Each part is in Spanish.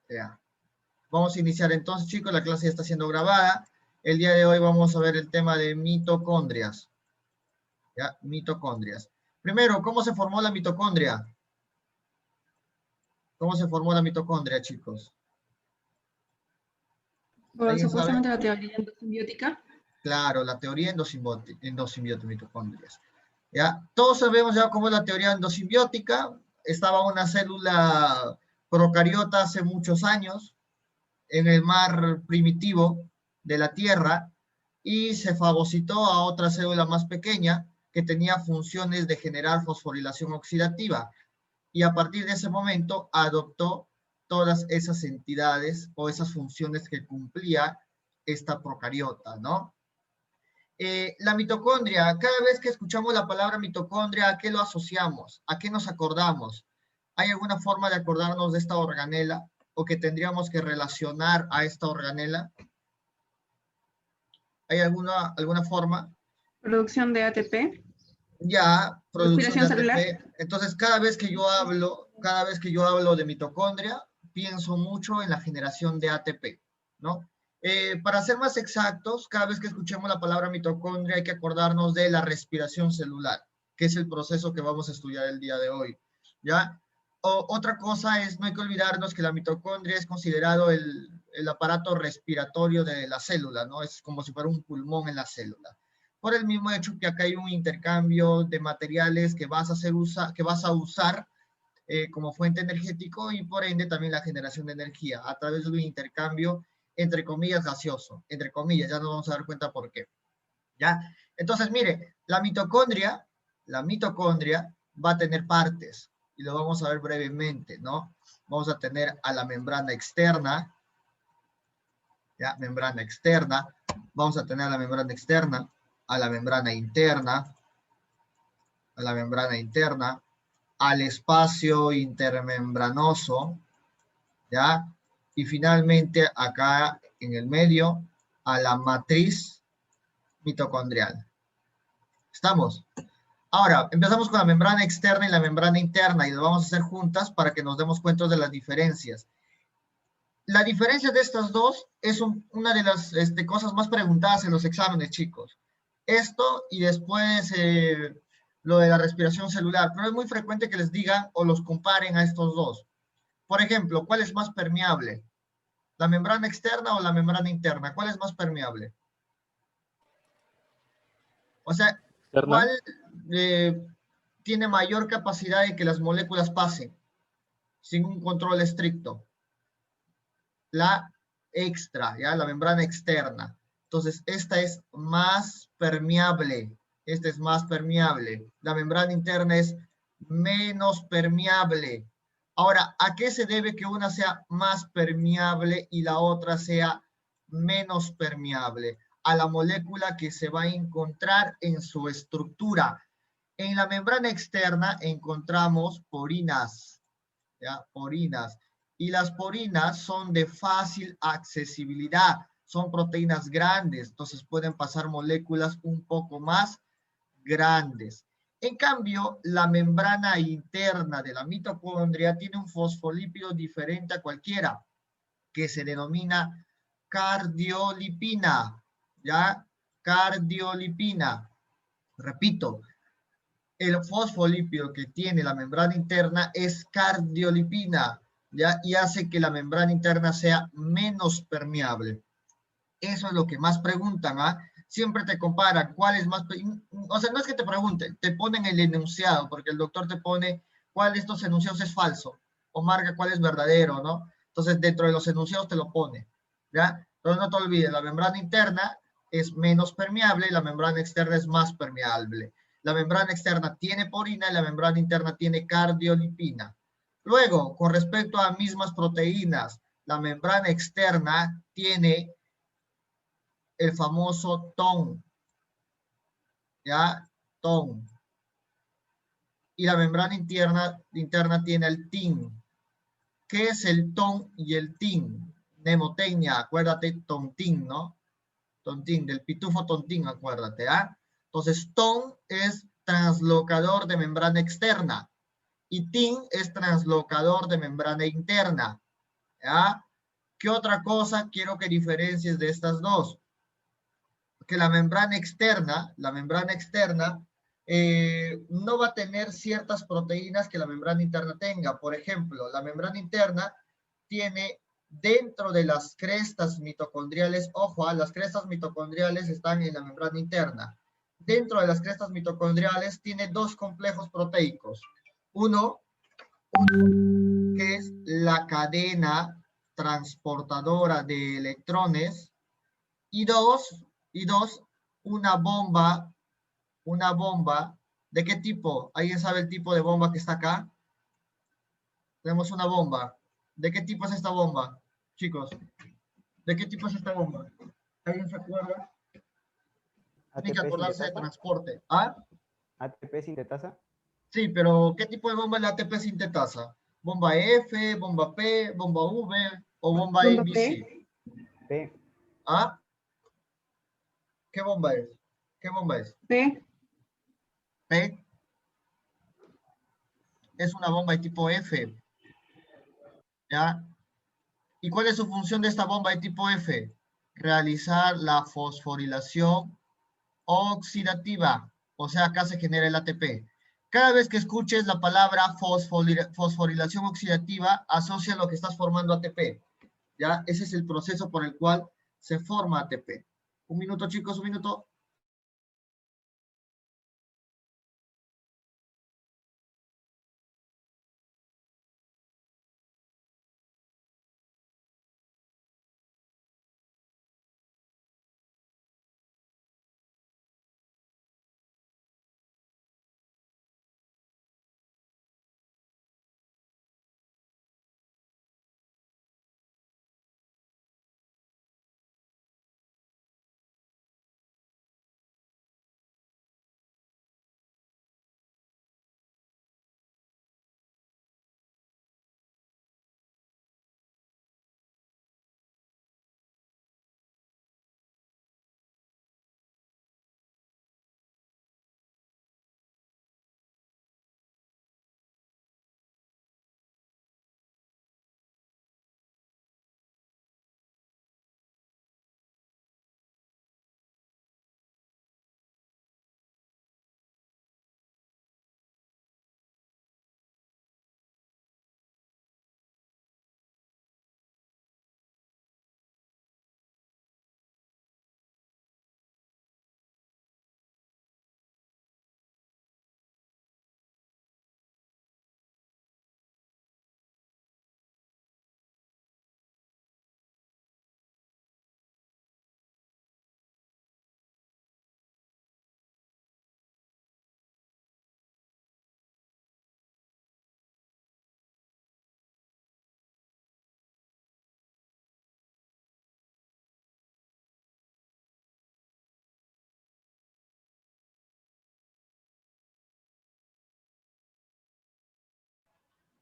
Ya. Vamos a iniciar entonces, chicos, la clase ya está siendo grabada. El día de hoy vamos a ver el tema de mitocondrias. ¿Ya? Mitocondrias. Primero, ¿cómo se formó la mitocondria? ¿Cómo se formó la mitocondria, chicos? Por ¿Alguien sabe? supuestamente la teoría endosimbiótica. Claro, la teoría endosimbiótica de mitocondrias. ¿Ya? Todos sabemos ya cómo es la teoría endosimbiótica. Estaba una célula procariota hace muchos años en el mar primitivo de la Tierra y se fagocitó a otra célula más pequeña que tenía funciones de generar fosforilación oxidativa. Y a partir de ese momento adoptó todas esas entidades o esas funciones que cumplía esta procariota, ¿no? La mitocondria, cada vez que escuchamos la palabra mitocondria, ¿a qué lo asociamos? ¿A qué nos acordamos? ¿Hay alguna forma de acordarnos de esta organela o que tendríamos que relacionar a esta organela? ¿Hay alguna forma? Producción de ATP. Ya, producción de Respiración celular. ATP. Entonces, cada vez que yo hablo de mitocondria, pienso mucho en la generación de ATP, ¿no? Para ser más exactos, cada vez que escuchemos la palabra mitocondria hay que acordarnos de la respiración celular, que es el proceso que vamos a estudiar el día de hoy, ¿ya? Otra cosa es, no hay que olvidarnos que la mitocondria es considerado el aparato respiratorio de la célula, ¿no? Es como si fuera un pulmón en la célula. Por el mismo hecho que acá hay un intercambio de materiales que vas a usar como fuente energético y por ende también la generación de energía a través de un intercambio entre comillas gaseoso, entre comillas, ya nos vamos a dar cuenta por qué. ¿Ya? Entonces, mire, la mitocondria va a tener partes y lo vamos a ver brevemente, ¿no? Vamos a tener a la membrana externa, ¿ya? Membrana externa, vamos a tener a la membrana externa, a la membrana interna, al espacio intermembranoso, ¿ya? Y finalmente acá en el medio, a la matriz mitocondrial. ¿Estamos? Ahora, empezamos con la membrana externa y la membrana interna y lo vamos a hacer juntas para que nos demos cuenta de las diferencias. La diferencia de estas dos es una de las cosas más preguntadas en los exámenes, chicos. Esto y después lo de la respiración celular, pero es muy frecuente que les digan o los comparen a estos dos. Por ejemplo, ¿cuál es más permeable? ¿La membrana externa o la membrana interna? ¿Cuál es más permeable? O sea, ¿cuál tiene mayor capacidad de que las moléculas pasen sin un control estricto? La extra, ¿ya? La membrana externa. Entonces, esta es más permeable. Esta es más permeable. La membrana interna es menos permeable. Ahora, ¿a qué se debe que una sea más permeable y la otra sea menos permeable? A la molécula que se va a encontrar en su estructura. En la membrana externa encontramos porinas, ¿ya? Porinas. Y las porinas son de fácil accesibilidad, son proteínas grandes, entonces pueden pasar moléculas un poco más grandes. En cambio, la membrana interna de la mitocondria tiene un fosfolípido diferente a cualquiera, que se denomina cardiolipina, ¿ya? Cardiolipina. Repito, el fosfolípido que tiene la membrana interna es cardiolipina, ¿ya? Y hace que la membrana interna sea menos permeable. Eso es lo que más preguntan, ¿ah? Siempre te comparan cuál es más, o sea, no es que te pregunten, te ponen el enunciado, porque el doctor te pone cuál de estos enunciados es falso, o marca cuál es verdadero, ¿no? Entonces, dentro de los enunciados te lo pone, ¿ya? Entonces, no te olvides, la membrana interna es menos permeable y la membrana externa es más permeable. La membrana externa tiene porina y la membrana interna tiene cardiolipina. Luego, con respecto a mismas proteínas, la membrana externa tiene el famoso TON, ¿ya? TON. Y la membrana interna tiene el TIN. ¿Qué es el TON y el TIN? Mnemotecnia, acuérdate, tontín, ¿no? Tontín, del pitufo tontín, acuérdate, ¿ah? Entonces, TON es translocador de membrana externa y TIN es translocador de membrana interna. ¿Ya? ¿Qué otra cosa quiero que diferencies de estas dos? Que la membrana externa no va a tener ciertas proteínas que la membrana interna tenga. Por ejemplo, la membrana interna tiene dentro de las crestas mitocondriales, ojo, las crestas mitocondriales están en la membrana interna. Dentro de las crestas mitocondriales tiene dos complejos proteicos. Uno, que es la cadena transportadora de electrones, y dos, una bomba, ¿de qué tipo? ¿Alguien sabe el tipo de bomba que está acá? Tenemos una bomba. ¿De qué tipo es esta bomba, chicos? ¿De qué tipo es esta bomba? ¿Alguien se acuerda? Tiene que ATP acordarse de sintetasa. transporte. ¿Ah? ATP sintetasa. Sí, pero ¿qué tipo de bomba es la ATP sintetasa? ¿Bomba F, bomba P, bomba V o bomba Bomba ABC? P. P. ¿Ah? ¿Qué bomba es? ¿Qué bomba es? P. P. Es una bomba de tipo F. ¿Ya? ¿Y cuál es su función de esta bomba de tipo F? Realizar la fosforilación oxidativa. O sea, acá se genera el ATP. Cada vez que escuches la palabra fosforilación oxidativa, asocia lo que estás formando ATP. ¿Ya? Ese es el proceso por el cual se forma ATP. Un minuto, chicos, un minuto.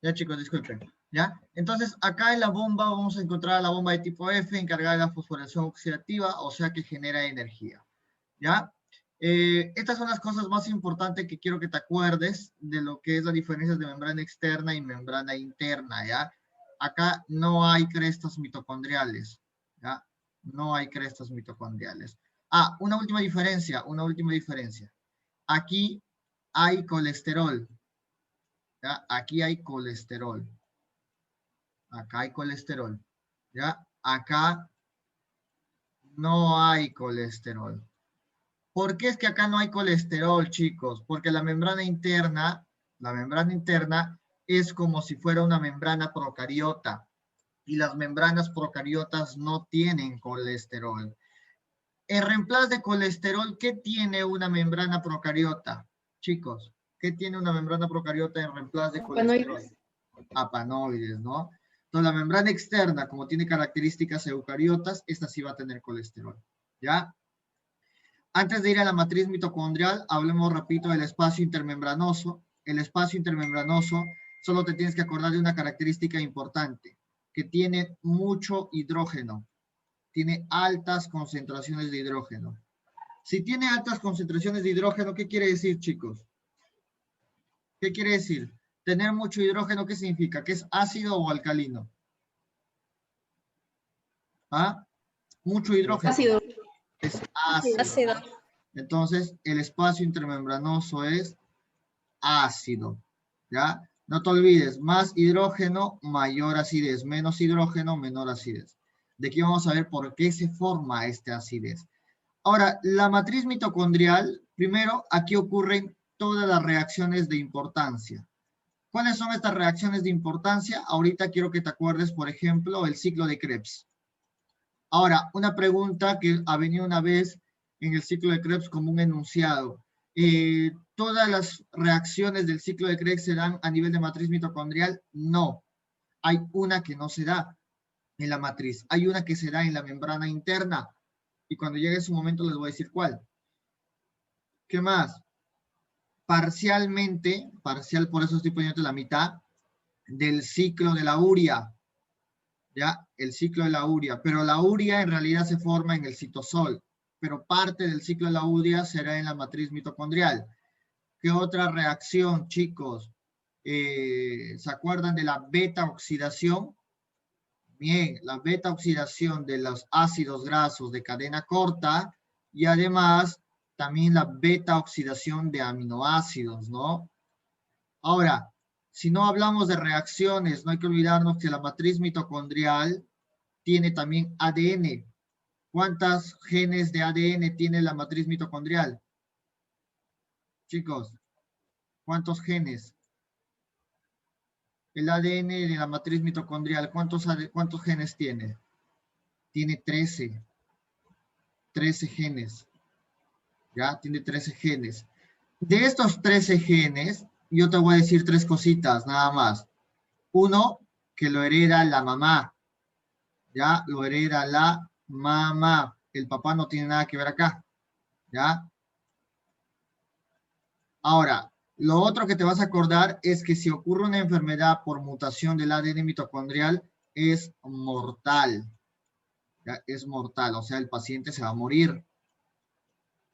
Ya, chicos, disculpen. ¿Ya? Entonces, acá en la bomba vamos a encontrar la bomba de tipo F encargada de la fosforilación oxidativa, o sea que genera energía. ¿Ya? Estas son las cosas más importantes que quiero que te acuerdes de lo que es la diferencia de membrana externa y membrana interna, ¿ya? Acá no hay crestas mitocondriales, ¿ya? No hay crestas mitocondriales. Ah, una última diferencia. Aquí hay colesterol, ¿ya? Aquí hay colesterol. Acá hay colesterol, ¿ya? Acá no hay colesterol. ¿Por qué es que acá no hay colesterol, chicos? Porque la membrana interna es como si fuera una membrana procariota y las membranas procariotas no tienen colesterol. En reemplazo de colesterol, ¿qué tiene una membrana procariota? Chicos, ¿qué tiene una membrana procariota en reemplazo de colesterol? Apanoides, ¿no? Entonces, la membrana externa, como tiene características eucariotas, esta sí va a tener colesterol, ¿ya? Antes de ir a la matriz mitocondrial, hablemos rapidito del espacio intermembranoso. El espacio intermembranoso, solo te tienes que acordar de una característica importante, que tiene mucho hidrógeno, tiene altas concentraciones de hidrógeno. Si tiene altas concentraciones de hidrógeno, ¿qué quiere decir, chicos? ¿Qué quiere decir? Tener mucho hidrógeno, ¿qué significa? ¿Que es ácido o alcalino? ¿Ah? Mucho hidrógeno. Ácido. Es ácido. Ácido. Entonces, el espacio intermembranoso es ácido. ¿Ya? No te olvides, más hidrógeno, mayor acidez. Menos hidrógeno, menor acidez. De aquí vamos a ver por qué se forma esta acidez. Ahora, la matriz mitocondrial, primero, aquí ocurren todas las reacciones de importancia. ¿Cuáles son estas reacciones de importancia? Ahorita quiero que te acuerdes, por ejemplo, el ciclo de Krebs. Ahora, una pregunta que ha venido una vez en el ciclo de Krebs como un enunciado. ¿Todas las reacciones del ciclo de Krebs se dan a nivel de matriz mitocondrial? No. Hay una que no se da en la matriz. Hay una que se da en la membrana interna. Y cuando llegue su momento les voy a decir cuál. ¿Qué más? Parcialmente, parcial, por eso estoy poniendo la mitad, del ciclo de la urea. ¿Ya? El ciclo de la urea. Pero la urea en realidad se forma en el citosol. Pero parte del ciclo de la urea será en la matriz mitocondrial. ¿Qué otra reacción, chicos? ¿Se acuerdan de la beta oxidación? Bien, la beta oxidación de los ácidos grasos de cadena corta y además también la beta oxidación de aminoácidos, ¿no? Ahora, si no hablamos de reacciones, no hay que olvidarnos que la matriz mitocondrial tiene también ADN. ¿Cuántos genes de ADN tiene la matriz mitocondrial? Chicos, ¿cuántos genes? El ADN de la matriz mitocondrial, ¿cuántos genes tiene? Tiene 13 genes. ¿Ya? Tiene 13 genes. De estos 13 genes, yo te voy a decir tres cositas, nada más. Uno, que lo hereda la mamá. ¿Ya? Lo hereda la mamá. El papá no tiene nada que ver acá. ¿Ya? Ahora, lo otro que te vas a acordar es que si ocurre una enfermedad por mutación del ADN mitocondrial, es mortal. ¿Ya? Es mortal, o sea, el paciente se va a morir.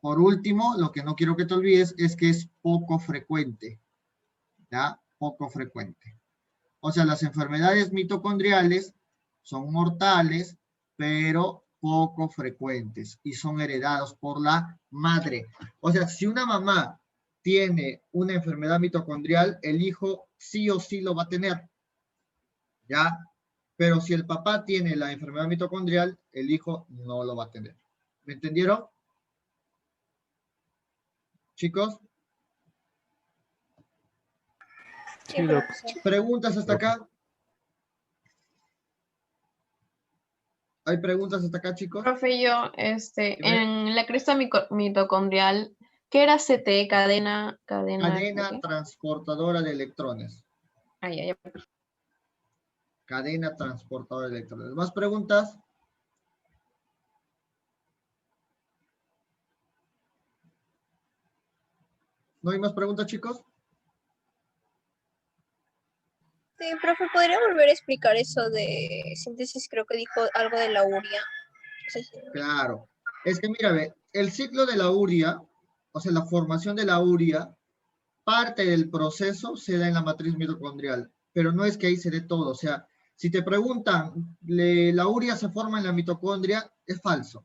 Por último, lo que no quiero que te olvides es que es poco frecuente. ¿Ya? Poco frecuente. O sea, las enfermedades mitocondriales son mortales, pero poco frecuentes y son heredados por la madre. O sea, si una mamá tiene una enfermedad mitocondrial, el hijo sí o sí lo va a tener. ¿Ya? Pero si el papá tiene la enfermedad mitocondrial, el hijo no lo va a tener. ¿Me entendieron? Chicos, Sí, profesor. ¿preguntas hasta acá? ¿Hay preguntas hasta acá, chicos? Profe, yo, Dime. en la cresta mitocondrial, ¿qué era CT? Cadena ¿qué? transportadora de electrones. Ah, ya. Cadena transportadora de electrones. ¿Más preguntas? ¿No hay más preguntas, chicos? Sí, profe, ¿podría volver a explicar eso de síntesis? Creo que dijo algo de la urea. Sí, sí. Claro. Es que mira, ve, el ciclo de la urea, o sea, la formación de la urea, parte del proceso se da en la matriz mitocondrial, pero no es que ahí se dé todo. O sea, si te preguntan, ¿la urea se forma en la mitocondria? Es falso.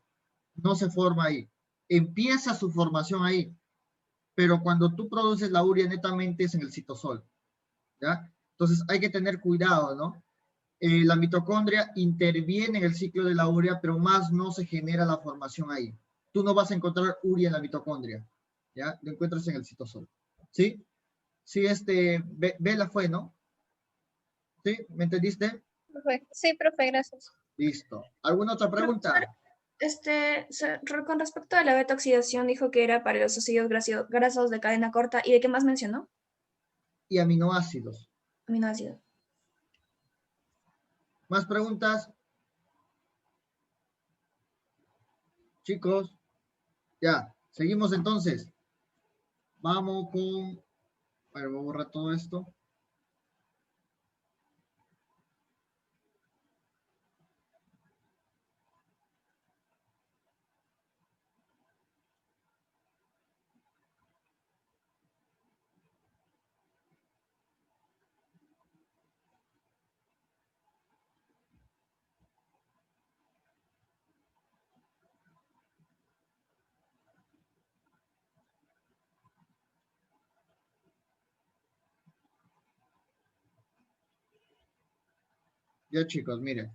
No se forma ahí. Empieza su formación ahí, pero cuando tú produces la urea netamente es en el citosol, ¿ya? Entonces hay que tener cuidado, ¿no? La mitocondria interviene en el ciclo de la urea, pero más no se genera la formación ahí. Tú no vas a encontrar urea en la mitocondria, ¿ya? Lo encuentras en el citosol, ¿sí? Sí, Vela fue, ¿no? ¿Sí? ¿Me entendiste? Profe. Sí, profe, gracias. Listo. ¿Alguna otra pregunta? Con respecto a la beta oxidación, dijo que era para los ácidos grasos de cadena corta. ¿Y de qué más mencionó? Y aminoácidos. Aminoácidos. ¿Más preguntas? Chicos, ya, seguimos entonces. Vamos con... A ver, voy a borrar todo esto. Ya chicos, miren.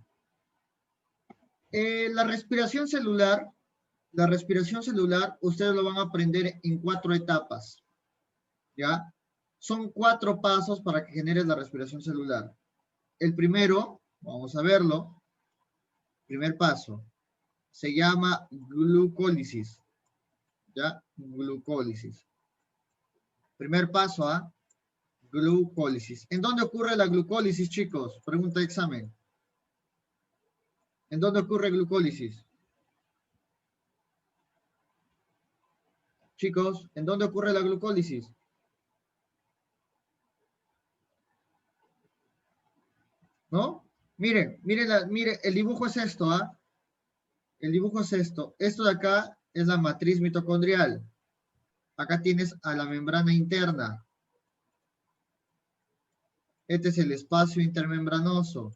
La respiración celular, ustedes lo van a aprender en 4 etapas, ¿ya? Son 4 pasos para que generes la respiración celular. El primero, vamos a verlo, primer paso, se llama glucólisis, ¿ya? Glucólisis. Primer paso, ¿ah? Glucólisis. ¿En dónde ocurre la glucólisis, chicos? Pregunta de examen. ¿En dónde ocurre glucólisis? Chicos, ¿en dónde ocurre la glucólisis? ¿No? Miren, miren, el dibujo es esto, ¿ah? El dibujo es esto. Esto de acá es la matriz mitocondrial. Acá tienes a la membrana interna. Este es el espacio intermembranoso.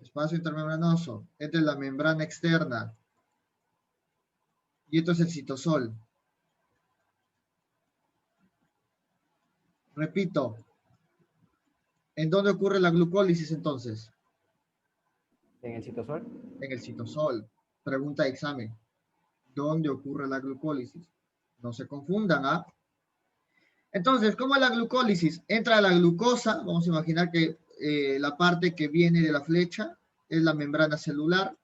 Espacio intermembranoso. Esta es la membrana externa. Y esto es el citosol. Repito. ¿En dónde ocurre la glucólisis entonces? En el citosol. En el citosol. Pregunta de examen. ¿Dónde ocurre la glucólisis? No se confundan, ¿ah? Entonces, ¿cómo es la glucólisis? Entra la glucosa, vamos a imaginar que la parte que viene de la flecha es la membrana celular.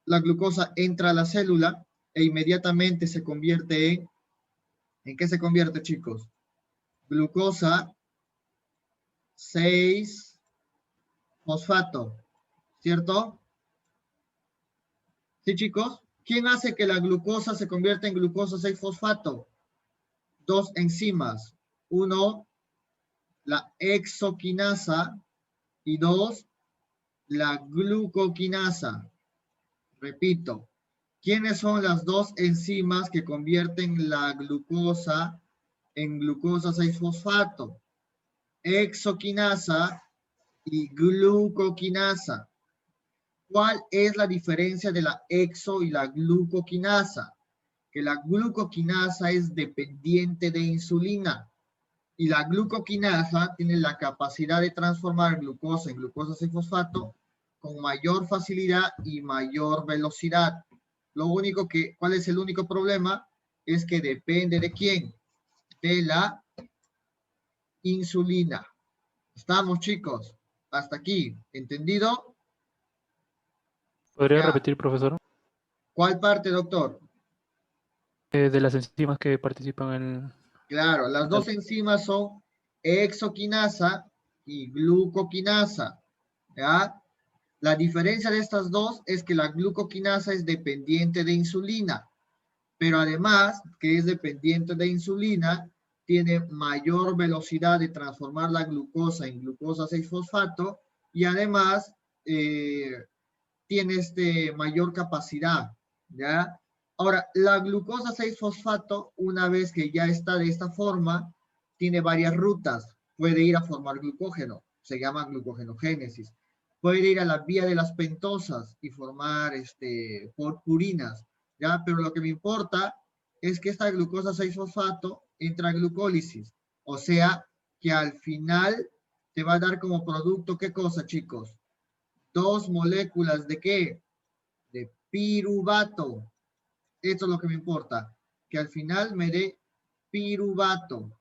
La glucosa entra a la célula e inmediatamente se convierte ¿en qué se convierte, chicos? Glucosa 6-fosfato, ¿cierto? ¿Sí, chicos? ¿Quién hace que la glucosa se convierta en glucosa 6-fosfato? 2 enzimas. 1, la hexoquinasa, y 2, la glucoquinasa. Repito, ¿quiénes son las 2 enzimas que convierten la glucosa en glucosa 6-fosfato? Hexoquinasa y glucoquinasa. ¿Cuál es la diferencia de la hexo y la glucoquinasa? Que la glucoquinasa es dependiente de insulina y la glucoquinasa tiene la capacidad de transformar glucosa en glucosa 6-fosfato con mayor facilidad y mayor velocidad. ¿Cuál es el único problema? Es que depende de quién, de la insulina. ¿Estamos, chicos? Hasta aquí, ¿entendido? ¿Podría Ya. repetir, profesor? ¿Cuál parte, doctor? De las enzimas que participan en... Claro, las 2 enzimas son hexoquinasa y glucoquinasa. ¿Ya? La diferencia de estas 2 es que la glucoquinasa es dependiente de insulina, pero además que es dependiente de insulina, tiene mayor velocidad de transformar la glucosa en glucosa 6-fosfato y además tiene mayor capacidad, ¿ya? Ahora, la glucosa 6-fosfato, una vez que ya está de esta forma, tiene varias rutas. Puede ir a formar glucógeno, se llama glucogenogénesis. Puede ir a la vía de las pentosas y formar purinas, ¿ya? Pero lo que me importa es que esta glucosa 6-fosfato entra a glucólisis. O sea, que al final te va a dar como producto, ¿qué cosa, chicos? 2 moléculas ¿de qué? De piruvato. Esto es lo que me importa. Que al final me dé piruvato.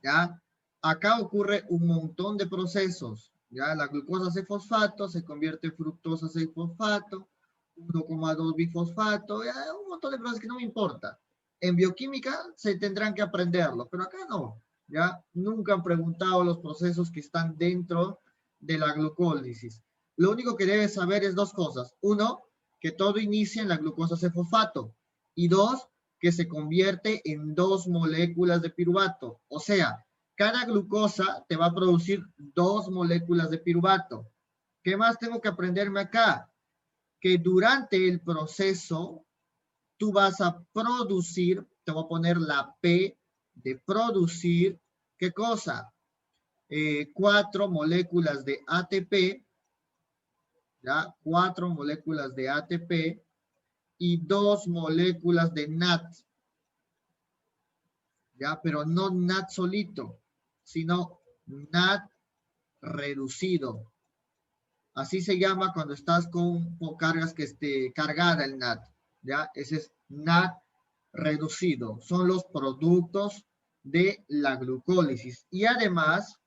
¿Ya? Acá ocurre un montón de procesos. ¿Ya? La glucosa 6-fosfato se convierte en fructosa 6-fosfato, 1,2 bifosfato, ¿ya? Un montón de procesos que no me importa. En bioquímica se tendrán que aprenderlo, pero acá no. ¿Ya? Nunca han preguntado los procesos que están dentro de la glucólisis. Lo único que debes saber es 2 cosas. 1, que todo inicia en la glucosa 6-fosfato. Y 2, que se convierte en 2 moléculas de piruvato. O sea, cada glucosa te va a producir 2 moléculas de piruvato. ¿Qué más tengo que aprenderme acá? Que durante el proceso tú vas a producir, te voy a poner la P de producir, ¿qué cosa? 4 moléculas de ATP, ¿ya? 4 moléculas de ATP y 2 moléculas de NAT, ¿ya? Pero no NAT solito, sino NAT reducido. Así se llama cuando estás con cargas que esté cargada el NAD. ¿Ya? Ese es NAD reducido. Son los productos de la glucólisis. Y además,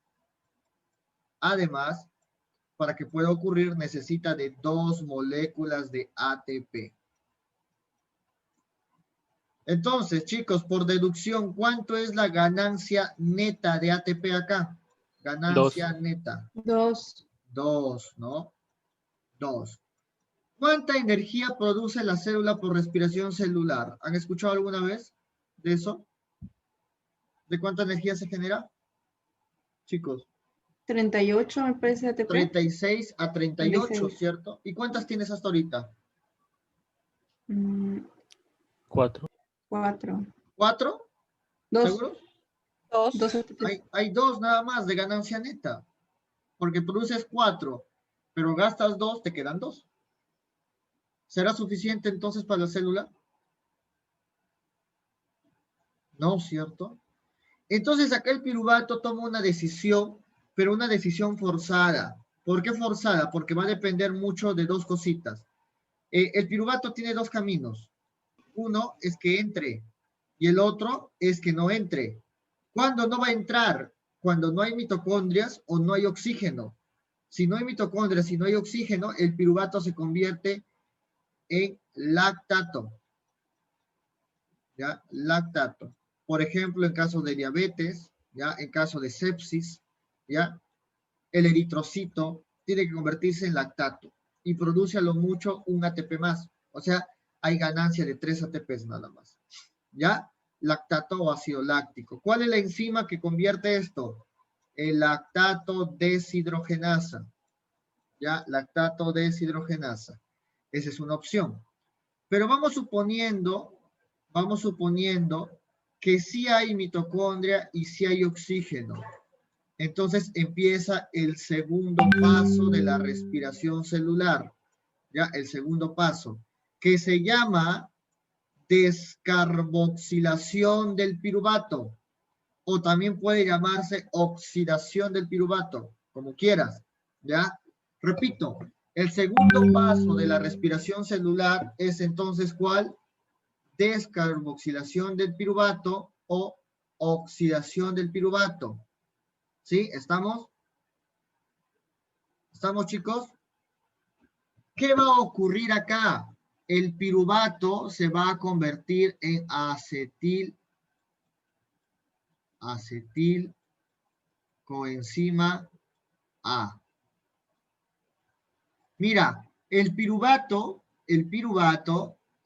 para que pueda ocurrir, necesita de 2 moléculas de ATP. Entonces, chicos, por deducción, ¿cuánto es la ganancia neta de ATP acá? Ganancia neta. 2. 2, ¿no? 2. ¿Cuánta energía produce la célula por respiración celular? ¿Han escuchado alguna vez de eso? ¿De cuánta energía se genera? Chicos. 38 me parece ATP. 36 a 38, 36. ¿cierto? ¿Y cuántas tienes hasta ahorita? 4. 4. ¿4? 2. ¿Seguros? 2. 2 ATP. Hay 2 nada más de ganancia neta. Porque produces 4, pero gastas 2, te quedan 2. ¿Será suficiente entonces para la célula? No, ¿cierto? Entonces acá el piruvato toma una decisión, pero una decisión forzada. ¿Por qué forzada? Porque va a depender mucho de 2 cositas. El piruvato tiene 2 caminos. Uno es que entre y el otro es que no entre. ¿Cuándo no va a entrar? Cuando no hay mitocondrias o no hay oxígeno. Si no hay mitocondrias, si no hay oxígeno, el piruvato se convierte en lactato. ¿Ya? Lactato. Por ejemplo, en caso de diabetes, ¿ya? En caso de sepsis, ¿ya? El eritrocito tiene que convertirse en lactato y produce a lo mucho un ATP más. O sea, hay ganancia de 3 ATPs nada más. ¿Ya? Lactato o ácido láctico. ¿Cuál es la enzima que convierte esto? El lactato deshidrogenasa. ¿Ya? Lactato deshidrogenasa. Esa es una opción. Pero vamos suponiendo que sí hay mitocondria y sí hay oxígeno. Entonces empieza el segundo paso de la respiración celular. ¿Ya? El segundo paso, que se llama descarboxilación del piruvato, o también puede llamarse oxidación del piruvato, como quieras, ¿ya? Repito, el segundo paso de la respiración celular es entonces, ¿cuál? Descarboxilación del piruvato o oxidación del piruvato. ¿Sí? ¿Estamos? ¿Estamos, chicos? ¿Qué va a ocurrir acá? El piruvato se va a convertir en acetil coenzima A. Mira, el piruvato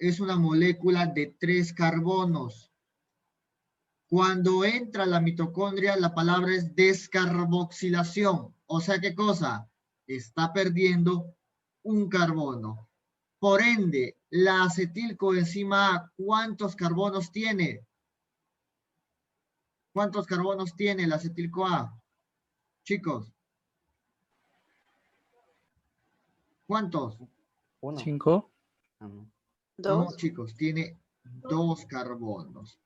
es una molécula de 3 carbonos. Cuando entra la mitocondria, la palabra es descarboxilación. O sea, ¿qué cosa? Está perdiendo un carbono. Por ende, la acetilcoenzima A, ¿cuántos carbonos tiene? ¿Cuántos carbonos tiene la acetil-CoA? Chicos. ¿Cuántos? 1. 5. No, 2. chicos, tiene 2 carbonos.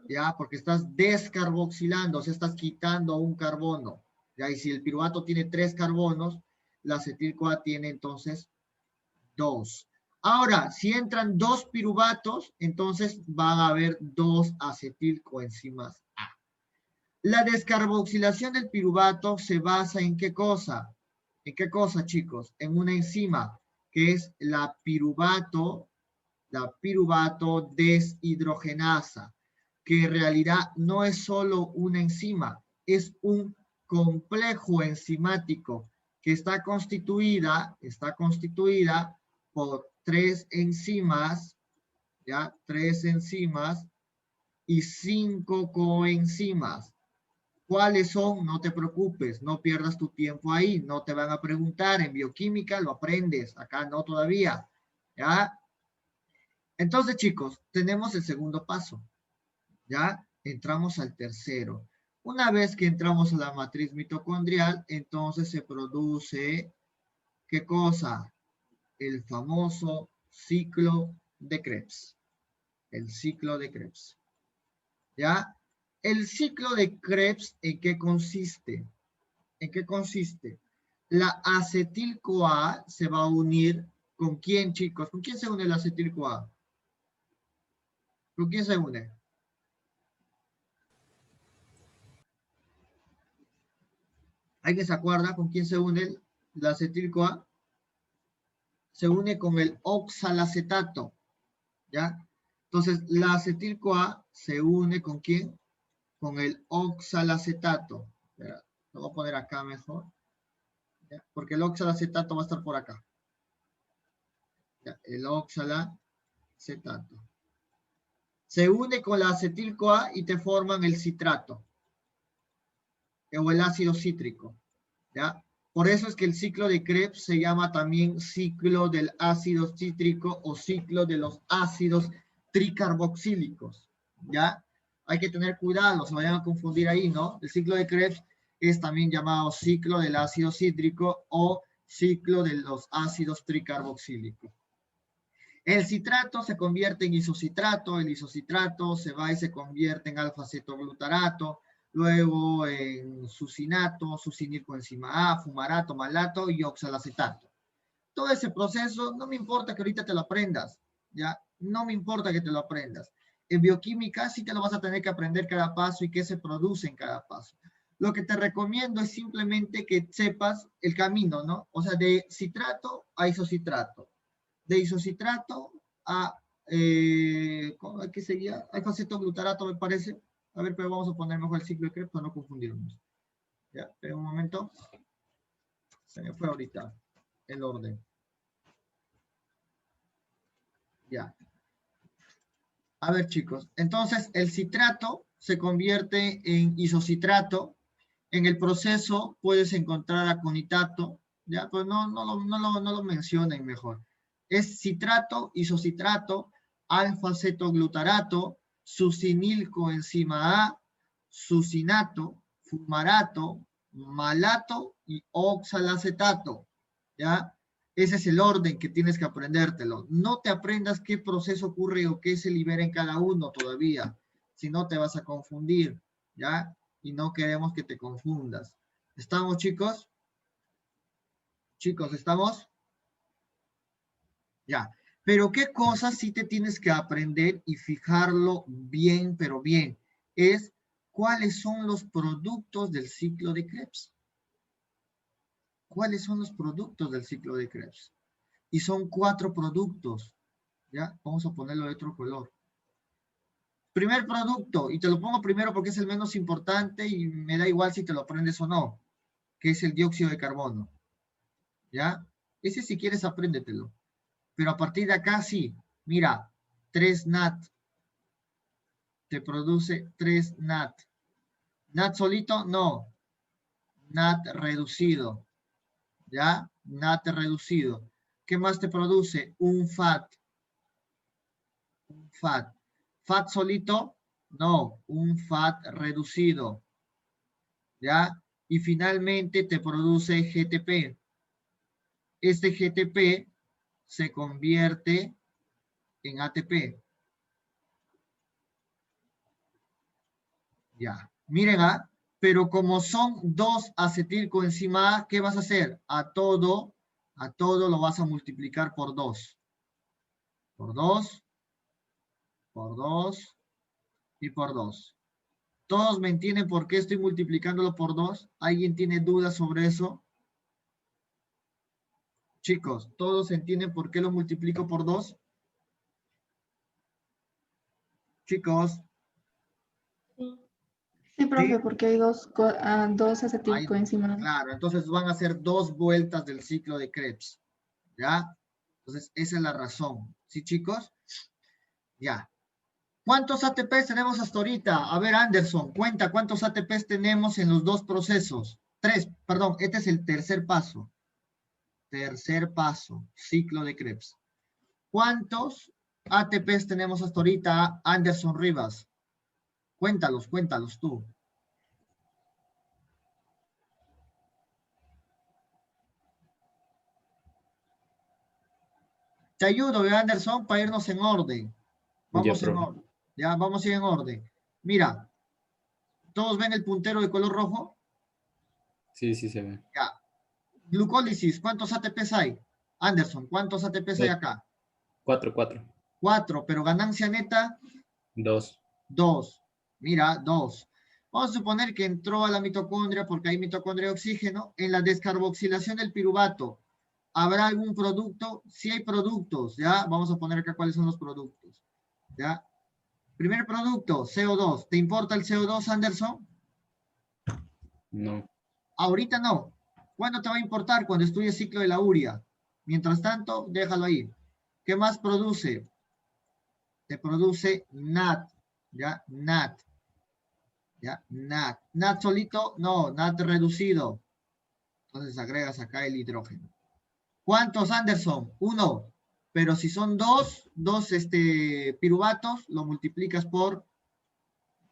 ¿Ya? Porque estás descarboxilando, o sea, estás quitando un carbono. ¿Ya? Y si el piruvato tiene 3 carbonos, la acetil-CoA tiene entonces 2. Ahora, si entran 2 piruvatos, entonces van a haber 2 acetilcoenzimas A. La descarboxilación del piruvato se basa en ¿qué cosa? ¿En qué cosa, chicos? En una enzima, que es la piruvato deshidrogenasa, que en realidad no es solo una enzima, es un complejo enzimático que está constituida por 3 enzimas, ¿ya? 3 enzimas y 5 coenzimas. ¿Cuáles son? No te preocupes, no pierdas tu tiempo ahí, no te van a preguntar, en bioquímica lo aprendes, acá no todavía, ¿ya? Entonces, chicos, tenemos el segundo paso, ¿ya? Entramos al tercero. Una vez que entramos a la matriz mitocondrial, entonces se produce, ¿qué cosa? El famoso ciclo de Krebs. El ciclo de Krebs. ¿Ya? El ciclo de Krebs, ¿en qué consiste? ¿En qué consiste? La acetil-CoA se va a unir ¿con quién, chicos? ¿Con quién se une la acetil-CoA? ¿Con quién se une? ¿Alguien se acuerda con quién se une la acetil-CoA? Se une con el oxalacetato, ¿ya? Entonces, la acetil-CoA se une ¿con quién? Con el oxalacetato. Espera, lo voy a poner acá mejor, ¿ya? Porque el oxalacetato va a estar por acá. ¿Ya? El oxalacetato. Se une con la acetil-CoA y te forman el citrato, o el ácido cítrico, ¿ya? Por eso es que el ciclo de Krebs se llama también ciclo del ácido cítrico o ciclo de los ácidos tricarboxílicos, ¿ya? Hay que tener cuidado, no se vayan a confundir ahí, ¿no? El ciclo de Krebs es también llamado ciclo del ácido cítrico o ciclo de los ácidos tricarboxílicos. El citrato se convierte en isocitrato, el isocitrato se va y se convierte en alfa-cetoglutarato, luego en sucinato, sucinilcoenzima A, fumarato, malato y oxalacetato. Todo ese proceso, no me importa que ahorita te lo aprendas, ¿ya? No me importa que te lo aprendas. En bioquímica sí te lo vas a tener que aprender cada paso y qué se produce en cada paso. Lo que te recomiendo es simplemente que sepas el camino, ¿no? O sea, de citrato a isocitrato. De isocitrato a, ¿qué sería? Alfa-cetoglutarato, me parece. A ver, pero vamos a poner mejor el ciclo de Krebs para no confundirnos. Ya, espera un momento. Se me fue ahorita el orden. Ya. A ver, chicos. Entonces, el citrato se convierte en isocitrato. En el proceso puedes encontrar aconitato. Ya, pues no lo mencionen mejor. Es citrato, isocitrato, alfa-cetoglutarato, sucinilcoenzima A, sucinato, fumarato, malato y oxalacetato, ¿ya? Ese es el orden que tienes que aprendértelo. No te aprendas qué proceso ocurre o qué se libera en cada uno todavía, si no te vas a confundir, ¿ya? Y no queremos que te confundas. ¿Estamos, chicos? Chicos, ¿estamos? Ya. Pero qué cosas sí te tienes que aprender y fijarlo bien, pero bien, es cuáles son los productos del ciclo de Krebs. ¿Cuáles son los productos del ciclo de Krebs? Y son 4 productos, ¿ya? Vamos a ponerlo de otro color. Primer producto, y te lo pongo primero porque es el menos importante y me da igual si te lo aprendes o no, que es el dióxido de carbono, ¿ya? Ese si quieres apréndetelo. Pero a partir de acá sí, mira, 3 NAT, te produce 3 NAT. ¿NAT solito? No. NAT reducido, ¿ya? NAT reducido. ¿Qué más te produce? Un FAT. Un FAT. ¿FAT solito? No, un FAT reducido, ¿ya? Y finalmente te produce GTP. Este GTP se convierte en ATP. Ya, miren, pero como son 2 acetilcoenzima A, ¿qué vas a hacer? A todo lo vas a multiplicar por 2. Por 2, por 2 y por 2. ¿Todos me entienden por qué estoy multiplicándolo por 2? ¿Alguien tiene dudas sobre eso? Chicos, ¿todos entienden por qué lo multiplico por 2? Chicos. Sí, profe, ¿Sí? porque hay dos acetilcoenzima. Claro, entonces van a ser 2 vueltas del ciclo de Krebs, ¿ya? Entonces, esa es la razón. ¿Sí, chicos? Ya. ¿Cuántos ATPs tenemos hasta ahorita? A ver, Anderson, cuenta cuántos ATPs tenemos en los 2 procesos. 3, perdón, este es el tercer paso. Tercer paso, ciclo de Krebs. ¿Cuántos ATPs tenemos hasta ahorita, Anderson Rivas? Cuéntalos tú. Te ayudo, Anderson, para irnos en orden. Vamos en orden. Ya, vamos a ir en orden. Mira, ¿todos ven el puntero de color rojo? Sí, sí se ve. Ya. Glucólisis, ¿cuántos ATPs hay? Anderson, ¿cuántos ATPs hay acá? 4. 4, pero ganancia neta, 2. 2. Mira, 2. Vamos a suponer que entró a la mitocondria porque hay mitocondria de oxígeno. En la descarboxilación del piruvato, ¿habrá algún producto? Sí hay productos, ¿ya? Vamos a poner acá cuáles son los productos, ¿ya? Primer producto, CO2. ¿Te importa el CO2, Anderson? No. Ahorita no. ¿Cuándo te va a importar? Cuando estudies ciclo de la urea. Mientras tanto, déjalo ahí. ¿Qué más produce? Te produce NAT, ¿ya? NAT. ¿Ya? NAT. NAT solito, no, NAT reducido. Entonces agregas acá el hidrógeno. ¿Cuántos, Anderson? 1. Pero si son dos piruvatos, lo multiplicas por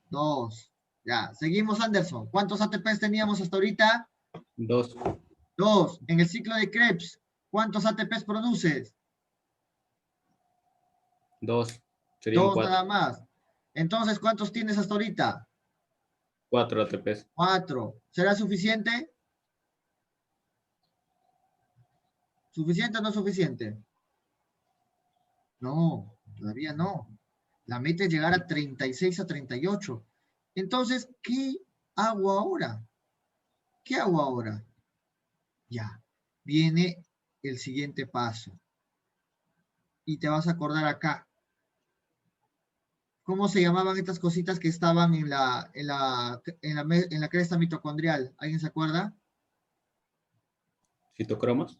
2. Ya, seguimos, Anderson. ¿Cuántos ATPs teníamos hasta ahorita? 2. 2. En el ciclo de Krebs, ¿cuántos ATPs produces? 2. Serían 2 4. nada más. Entonces, ¿cuántos tienes hasta ahorita? 4 ATPs. 4. ¿Será suficiente? ¿Suficiente o no suficiente? No, todavía no. La meta es llegar a 36 a 38. Entonces, ¿qué hago ahora? ¿Qué hago ahora? Ya, viene el siguiente paso. Y te vas a acordar acá. ¿Cómo se llamaban estas cositas que estaban en la cresta mitocondrial? ¿Alguien se acuerda? ¿Citocromas?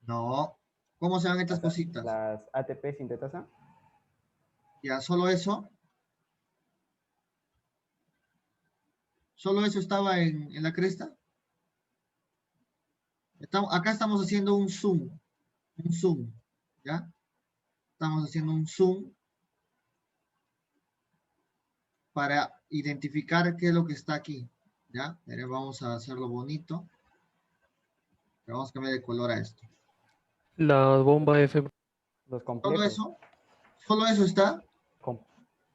No. ¿Cómo se llaman estas cositas? Las ATP sintetasa. Ya, solo eso. ¿Solo eso estaba en la cresta? Acá estamos haciendo un zoom. Un zoom. ¿Ya? Estamos haciendo un zoom para identificar qué es lo que está aquí. ¿Ya? Vamos a hacerlo bonito. Vamos a cambiar de color a esto. La bomba F. Los ¿Solo complejos. eso? ¿Solo eso está?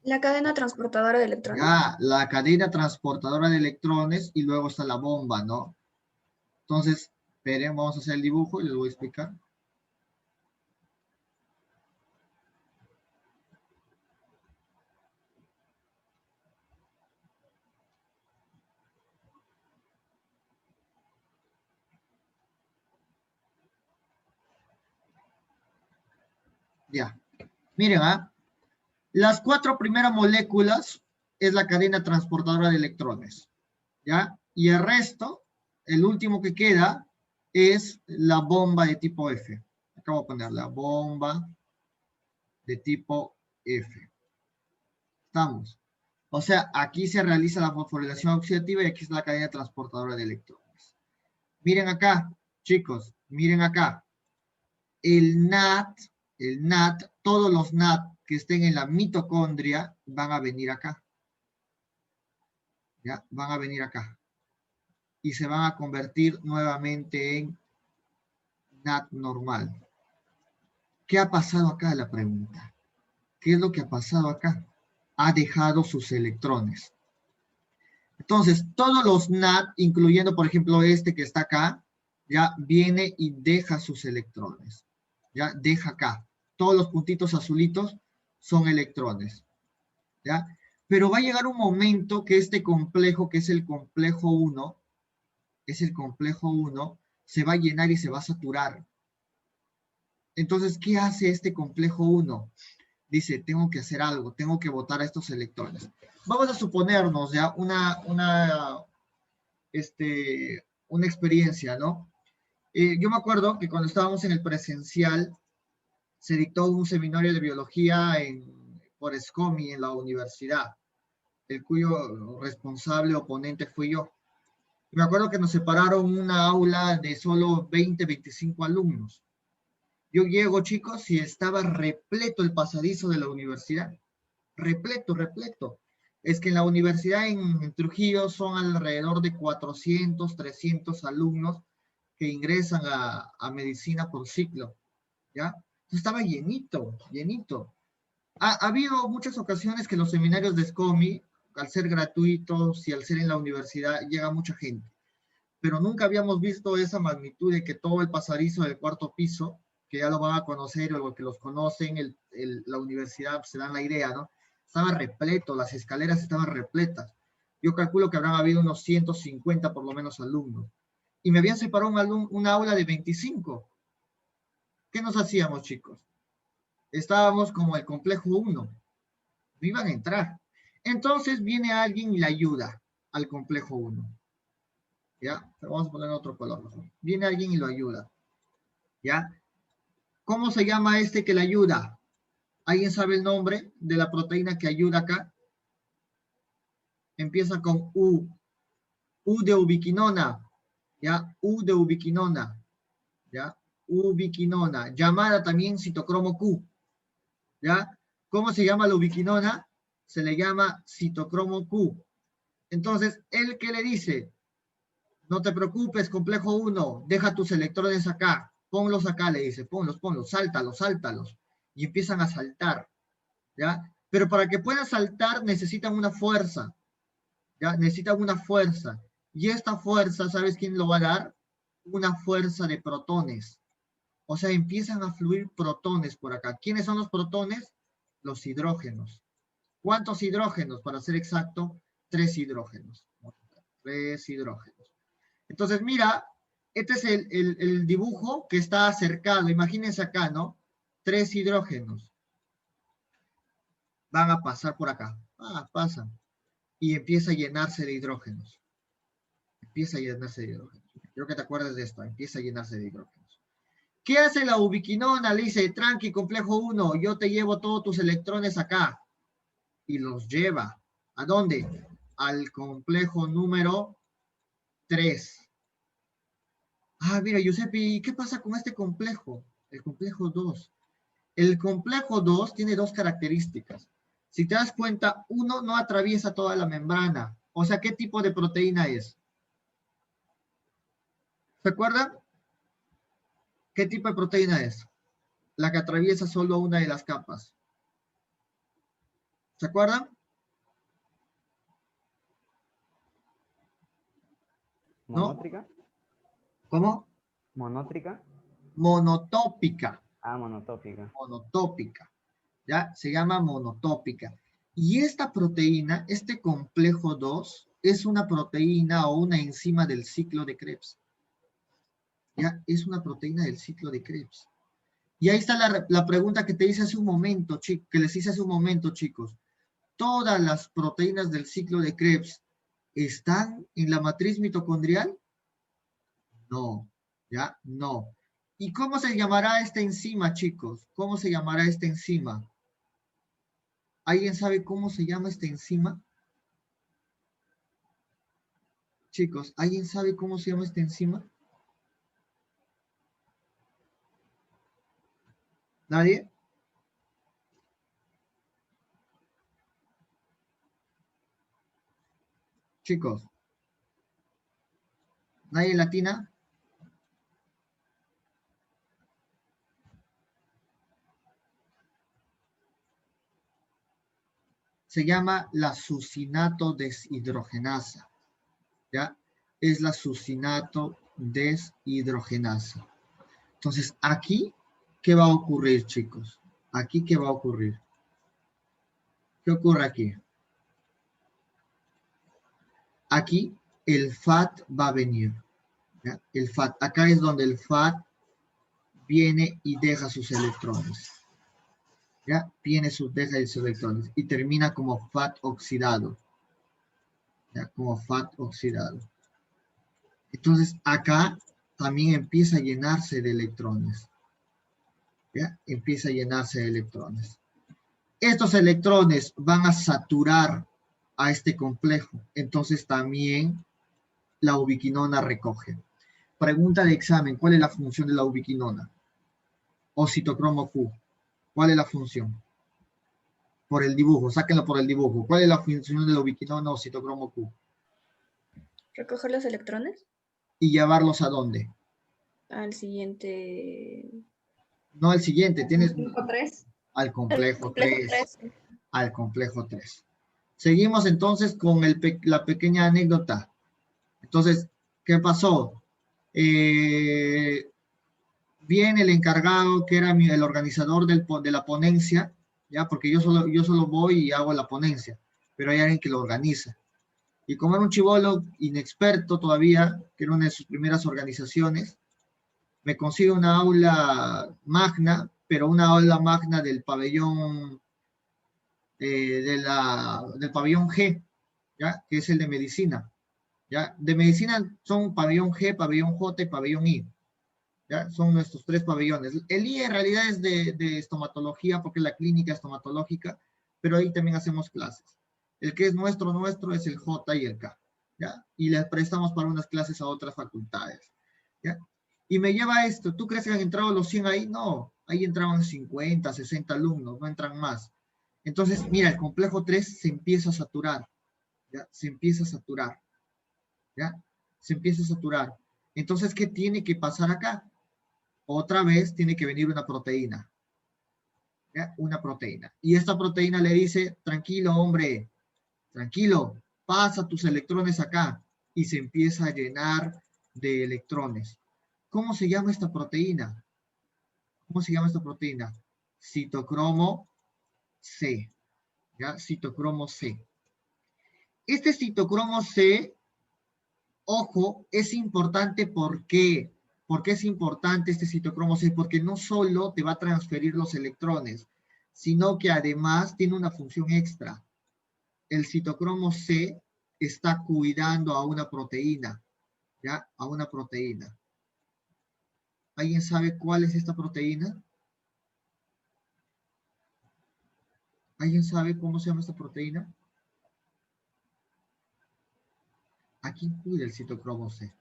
La cadena transportadora de electrones. Ya, la cadena transportadora de electrones y luego está la bomba, ¿no? Entonces, esperen, vamos a hacer el dibujo y les voy a explicar. Ya, miren, las 4 primeras moléculas es la cadena transportadora de electrones, ¿ya? Y el resto, el último que queda, es la bomba de tipo F. Acabo de poner la bomba de tipo F. Estamos. O sea, aquí se realiza la fosforilación oxidativa y aquí está la cadena transportadora de electrones. Miren acá, chicos, miren acá. El NAT, todos los NAT que estén en la mitocondria van a venir acá. ¿Ya? Van a venir acá. Y se van a convertir nuevamente en NAT normal. ¿Qué ha pasado acá? La pregunta. ¿Qué es lo que ha pasado acá? Ha dejado sus electrones. Entonces, todos los NAT, incluyendo, por ejemplo, este que está acá, ya viene y deja sus electrones. Ya deja acá. Todos los puntitos azulitos son electrones. ¿Ya? Pero va a llegar un momento que este complejo, que es el complejo 1, se va a llenar y se va a saturar. Entonces, ¿qué hace este complejo 1? Dice, tengo que hacer algo, tengo que botar a estos electrones. Vamos a suponernos ya una experiencia, ¿no? Yo me acuerdo que cuando estábamos en el presencial, se dictó un seminario de biología por SCOMI en la universidad, el cuyo responsable o ponente fui yo. Me acuerdo que nos separaron una aula de solo 20, 25 alumnos. Yo llego, chicos, y estaba repleto el pasadizo de la universidad. Repleto, repleto. Es que en la universidad en Trujillo son alrededor de 400, 300 alumnos que ingresan a medicina por ciclo, ¿ya? Estaba llenito, llenito. Ha habido muchas ocasiones que los seminarios de SCOMI, al ser gratuitos y al ser en la universidad, llega mucha gente. pero nunca habíamos visto esa magnitud de que todo el pasadizo del cuarto piso, que ya lo van a conocer, o los que los conocen, la universidad se dan la idea, ¿no? Estaba repleto, las escaleras estaban repletas. Yo calculo que habrán habido unos 150 por lo menos alumnos. Y me habían separado un aula de 25. ¿Qué nos hacíamos, chicos? Estábamos como el complejo 1. No iban a entrar. Entonces viene alguien y le ayuda al complejo 1. ¿Ya? Pero vamos a poner otro color mejor. Viene alguien y lo ayuda. ¿Ya? ¿Cómo se llama este que le ayuda? ¿Alguien sabe el nombre de la proteína que ayuda acá? Empieza con U. U de ubiquinona. ¿Ya? U de ubiquinona. ¿Ya? Ubiquinona. Llamada también citocromo Q. ¿Ya? ¿Cómo se llama la ubiquinona? Se le llama citocromo Q. Entonces, ¿él qué le dice? No te preocupes, complejo 1, deja tus electrones acá, ponlos acá, le dice, ponlos, sáltalos. Y empiezan a saltar, ¿ya? Pero para que puedan saltar necesitan una fuerza, ¿ya? Necesitan una fuerza. Y esta fuerza, ¿sabes quién lo va a dar? Una fuerza de protones. O sea, empiezan a fluir protones por acá. ¿Quiénes son los protones? Los hidrógenos. ¿Cuántos hidrógenos? Para ser exacto, 3 hidrógenos. 3 hidrógenos. Entonces, mira, este es el dibujo que está acercado. Imagínense acá, ¿no? 3 hidrógenos. Van a pasar por acá. Pasan. Y empieza a llenarse de hidrógenos. Empieza a llenarse de hidrógenos. Creo que te acuerdas de esto. Empieza a llenarse de hidrógenos. ¿Qué hace la ubiquinona? Le dice, tranqui, complejo 1, yo te llevo todos tus electrones acá. Y los lleva. ¿A dónde? Al complejo número 3. Mira, Giuseppe, ¿y qué pasa con este complejo? El complejo 2. El complejo 2 tiene 2 características. Si te das cuenta, uno no atraviesa toda la membrana. O sea, ¿qué tipo de proteína es? ¿Se acuerdan? ¿Qué tipo de proteína es? La que atraviesa solo una de las capas. ¿Se acuerdan? ¿Monótrica? ¿Cómo? ¿Monótrica? Monotópica. Monotópica. Monotópica. ¿Ya? Se llama monotópica. Y esta proteína, este complejo 2, es una proteína o una enzima del ciclo de Krebs. ¿Ya? Es una proteína del ciclo de Krebs. Y ahí está la pregunta que te hice hace un momento, que les hice hace un momento, chicos. ¿Todas las proteínas del ciclo de Krebs están en la matriz mitocondrial? No, ¿ya? No. ¿Y cómo se llamará esta enzima, chicos? ¿Cómo se llamará esta enzima? ¿Alguien sabe cómo se llama esta enzima? Chicos, ¿alguien sabe cómo se llama esta enzima? ¿Nadie? Chicos, ¿nadie latina? Se llama la succinato deshidrogenasa. ¿Ya? Es la succinato deshidrogenasa. Entonces, aquí, ¿qué va a ocurrir, chicos? Aquí, ¿qué va a ocurrir? ¿Qué ocurre aquí? Aquí, el FAT va a venir. ¿Ya? El FAT, acá es donde el FAT viene y deja sus electrones. ¿Ya? Deja sus electrones y termina como FAT oxidado. ¿Ya? Como FAT oxidado. Entonces, acá también empieza a llenarse de electrones. ¿Ya? Empieza a llenarse de electrones. Estos electrones van a saturar a este complejo. Entonces, también la ubiquinona recoge. Pregunta de examen, ¿cuál es la función de la ubiquinona? O citocromo Q. ¿Cuál es la función? Por el dibujo, sáquenlo por el dibujo. ¿Cuál es la función de la ubiquinona o citocromo Q? ¿Recoger los electrones? ¿Y llevarlos a dónde? Al siguiente. No al siguiente, tienes... 5-3. Al complejo 3. 3. Al complejo 3. Seguimos entonces con la pequeña anécdota. Entonces, ¿Qué pasó? Viene el encargado, que era el organizador de la ponencia, ¿ya? Porque yo solo voy y hago la ponencia, pero hay alguien que lo organiza. Y como era un chibolo inexperto todavía, que era una de sus primeras organizaciones, me consigue una aula magna, pero una aula magna del pabellón, del pabellón G, ¿ya? Que es el de medicina. ¿Ya? De medicina son pabellón G, pabellón J y pabellón I. ¿Ya? Son nuestros 3 pabellones. El I en realidad es de estomatología, porque es la clínica estomatológica, pero ahí también hacemos clases. El que es nuestro es el J y el K. ¿Ya? Y les prestamos para unas clases a otras facultades. ¿Ya? Y me lleva a esto. ¿Tú crees que han entrado los 100 ahí? No. Ahí entraban 50, 60 alumnos, no entran más. Entonces, mira, el complejo 3 se empieza a saturar. ¿Ya? Se empieza a saturar. ¿Ya? Se empieza a saturar. Entonces, ¿qué tiene que pasar acá? Otra vez tiene que venir una proteína. ¿Ya? Una proteína. Y esta proteína le dice, tranquilo, hombre, tranquilo, pasa tus electrones acá. Y se empieza a llenar de electrones. ¿Cómo se llama esta proteína? ¿Cómo se llama esta proteína? Citocromo C. ¿Ya? Citocromo C. Este citocromo C, ojo, es importante. ¿Por qué? ¿Por qué es importante este citocromo C? Porque no solo te va a transferir los electrones, sino que además tiene una función extra. El citocromo C está cuidando a una proteína, ¿ya? A una proteína. ¿Alguien sabe cuál es esta proteína? ¿Alguien sabe cómo se llama esta proteína? ¿A quién cuida el citocromo C?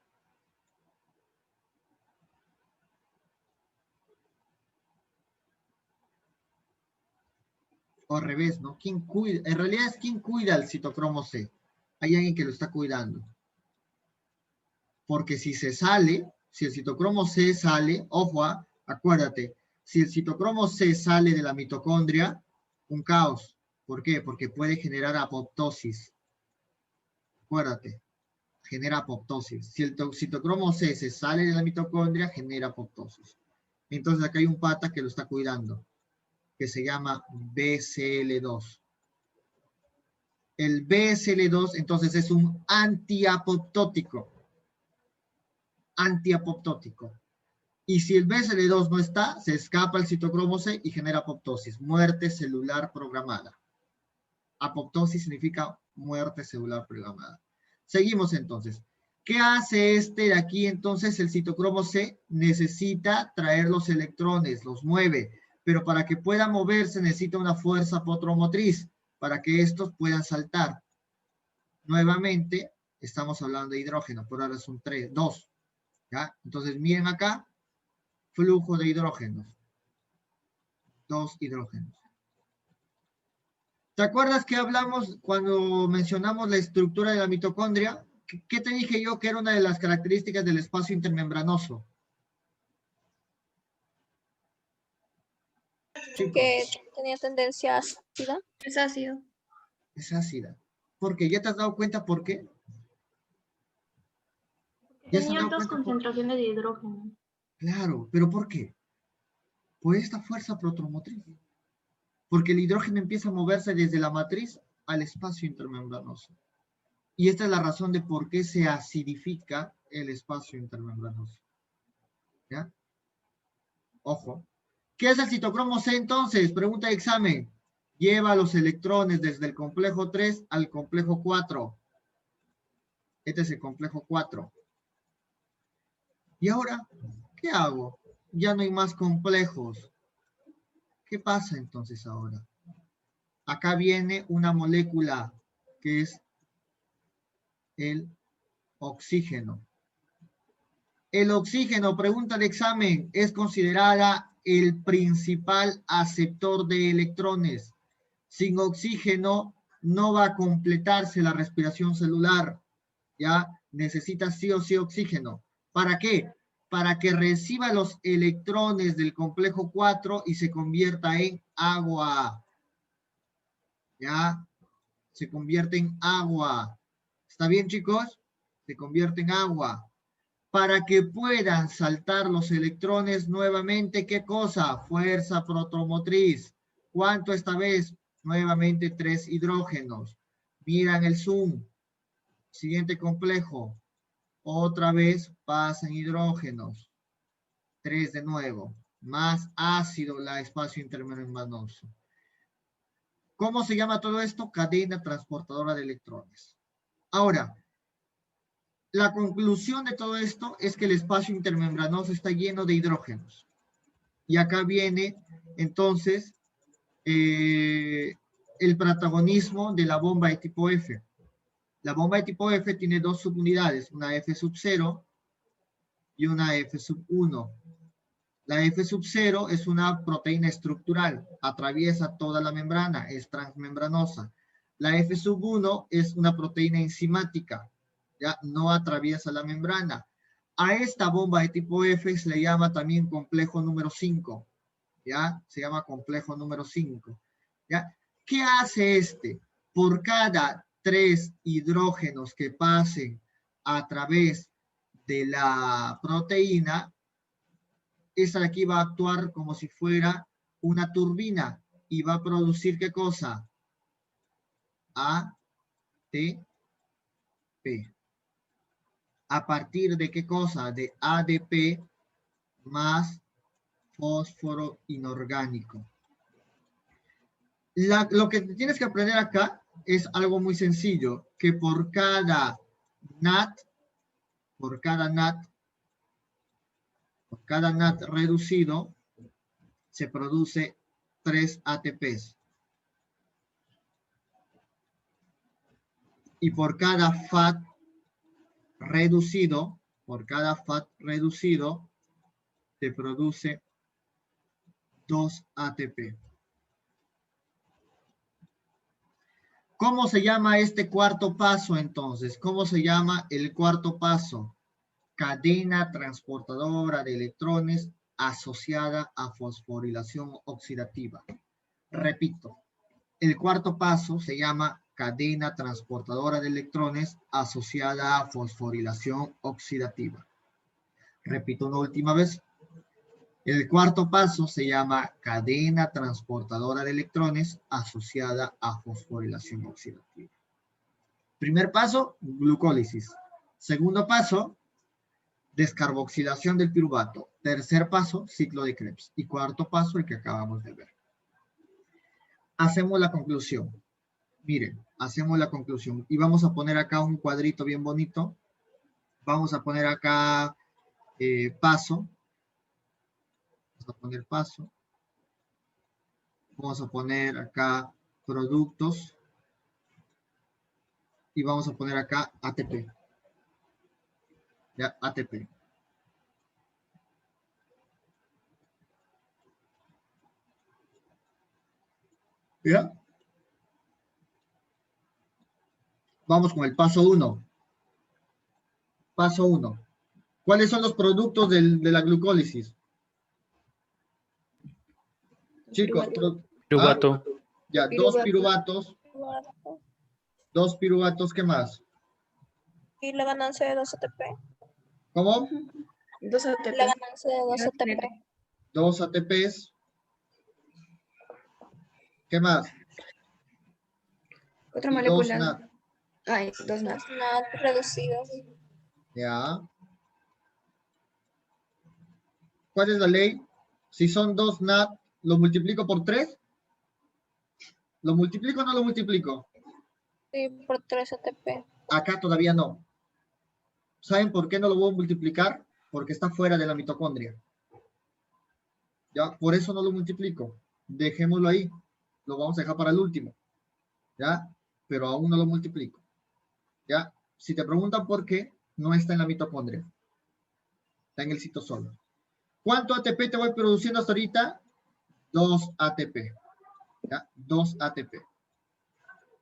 O al revés, ¿no? ¿Quién cuida? En realidad es quién cuida el citocromo C. Hay alguien que lo está cuidando. Porque si se sale, si el citocromo C sale, ojo, acuérdate, si el citocromo C sale de la mitocondria, un caos. ¿Por qué? Porque puede generar apoptosis. Acuérdate, genera apoptosis. Si el citocromo C se sale de la mitocondria, genera apoptosis. Entonces acá hay un pata que lo está cuidando, que se llama BCL2. El BCL2 entonces es un antiapoptótico. Antiapoptótico. Y si el BCL2 no está, se escapa el citocromo C y genera apoptosis, muerte celular programada. Apoptosis significa muerte celular programada. Seguimos entonces. ¿Qué hace este de aquí entonces? El citocromo C necesita traer los electrones, los mueve, pero para que pueda moverse necesita una fuerza apotromotriz para que estos puedan saltar. Nuevamente, estamos hablando de hidrógeno, por ahora son 2. ¿Ya? Entonces miren acá, flujo de hidrógenos. 2 hidrógenos. ¿Te acuerdas que hablamos cuando mencionamos la estructura de la mitocondria? ¿Qué te dije yo que era una de las características del espacio intermembranoso? Chicos, Que tenía tendencia ácida. Es ácido. es ácida. ¿Por qué? ¿Ya te has dado cuenta por qué? ¿Ya se han Tenía dado altas cuenta por qué? concentraciones de hidrógeno. Claro, pero ¿por qué? Por esta fuerza protomotriz. Porque el hidrógeno empieza a moverse desde la matriz al espacio intermembranoso. Y esta es la razón de por qué se acidifica el espacio intermembranoso. ¿Ya? Ojo. ¿Qué es el citocromo C entonces? Pregunta de examen. Lleva los electrones desde el complejo 3 al complejo 4. Este es el complejo 4. ¿Y ahora qué hago? Ya no hay más complejos. ¿Qué pasa entonces ahora? Acá viene una molécula que es el oxígeno. El oxígeno, pregunta de examen, es considerada el principal aceptor de electrones. Sin oxígeno no va a completarse la respiración celular. ¿Ya? Necesita sí o sí oxígeno. ¿Para qué? Para que reciba los electrones del complejo 4 y se convierta en agua. ¿Ya? Se convierte en agua. ¿Está bien, chicos? Se convierte en agua. Para que puedan saltar los electrones nuevamente, ¿qué cosa? Fuerza protomotriz. ¿Cuánto esta vez? Nuevamente 3 hidrógenos. Miran el zoom. Siguiente complejo. Otra vez pasan hidrógenos. 3 de nuevo. Más ácido la espacio intermembranoso. ¿Cómo se llama todo esto? Cadena transportadora de electrones. Ahora, la conclusión de todo esto es que el espacio intermembranoso está lleno de hidrógenos. Y acá viene, entonces, el protagonismo de la bomba de tipo F. La bomba de tipo F tiene dos subunidades, una F sub 0 y una F sub 1. La F sub 0 es una proteína estructural, atraviesa toda la membrana, es transmembranosa. La F sub 1 es una proteína enzimática, ya no atraviesa la membrana. A esta bomba de tipo F se le llama también complejo número 5, ya se llama complejo número 5. ¿Ya? ¿Qué hace este? Por cada 3 hidrógenos que pasen a través de la proteína, esta de aquí va a actuar como si fuera una turbina y va a producir ¿qué cosa? ATP. ¿A partir de qué cosa? De ADP más fósforo inorgánico. Lo que tienes que aprender acá es algo muy sencillo, que por cada NAT reducido, se produce 3 ATPs. Y por cada FAT reducido, se produce 2 ATP. ¿Cómo se llama este cuarto paso entonces? ¿Cómo se llama el cuarto paso? Cadena transportadora de electrones asociada a fosforilación oxidativa. Repito, el cuarto paso se llama cadena transportadora de electrones asociada a fosforilación oxidativa. Repito una última vez. El cuarto paso se llama cadena transportadora de electrones asociada a fosforilación oxidativa. Primer paso, glucólisis. Segundo paso, descarboxilación del piruvato. Tercer paso, ciclo de Krebs. Y cuarto paso, el que acabamos de ver. Hacemos la conclusión. Miren, hacemos la conclusión. Y vamos a poner acá un cuadrito bien bonito. Vamos a poner acá paso. Vamos a poner paso. Vamos a poner acá productos. Y vamos a poner acá ATP. Ya, ATP. ¿Ya? Vamos con el paso 1. Paso 1. ¿Cuáles son los productos de la glucólisis? Chicos, Piruvato. ya, dos piruvatos. Dos piruvatos, ¿qué más? Y la ganancia de 2 ATP. ¿Cómo? 2 ATP. La ganancia de 2 ATP. 2 ATPs. ¿Qué más? 4 Y moléculas. 2 NAT. Ay, 2 NAT. NAT reducidos. Ya. ¿Cuál es la ley? Si son 2 NAT, ¿lo multiplico por 3? ¿Lo multiplico o no lo multiplico? Sí, por 3 ATP. Acá todavía no. ¿Saben por qué no lo voy a multiplicar? Porque está fuera de la mitocondria. ¿Ya? Por eso no lo multiplico. Dejémoslo ahí. Lo vamos a dejar para el último. ¿Ya? Pero aún no lo multiplico. ¿Ya? Si te preguntan por qué, no está en la mitocondria. Está en el citosol. ¿Cuánto ATP te voy produciendo hasta ahorita? 2 ATP. ¿Ya? 2 ATP.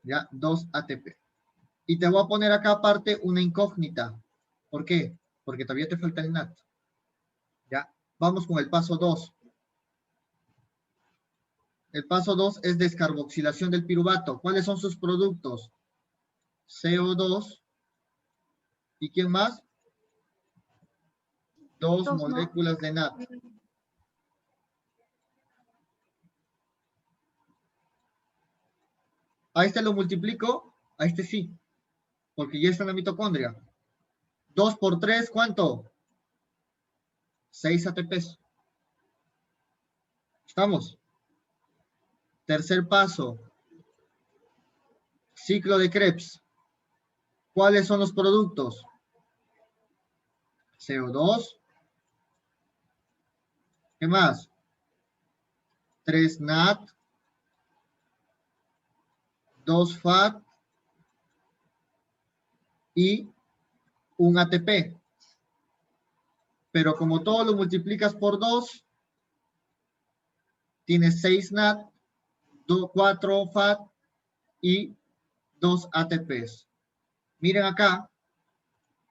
¿Ya? 2 ATP. Y te voy a poner acá aparte una incógnita. ¿Por qué? Porque todavía te falta el NAT. ¿Ya? Vamos con el paso 2. El paso 2 es descarboxilación del piruvato. ¿Cuáles son sus productos? CO2. ¿Y quién más? 2 Dos, ¿no? moléculas de NAT. A este lo multiplico, a este sí, porque ya está en la mitocondria. 2 por 3, ¿cuánto? 6 ATPs. ¿Estamos? Tercer paso. Ciclo de Krebs. ¿Cuáles son los productos? CO2. ¿Qué más? 3 NAT. 2 FAT. Y un ATP. Pero como todo lo multiplicas por 2, tienes 6 NAT, 4 FAT y 2 ATPs. Miren acá.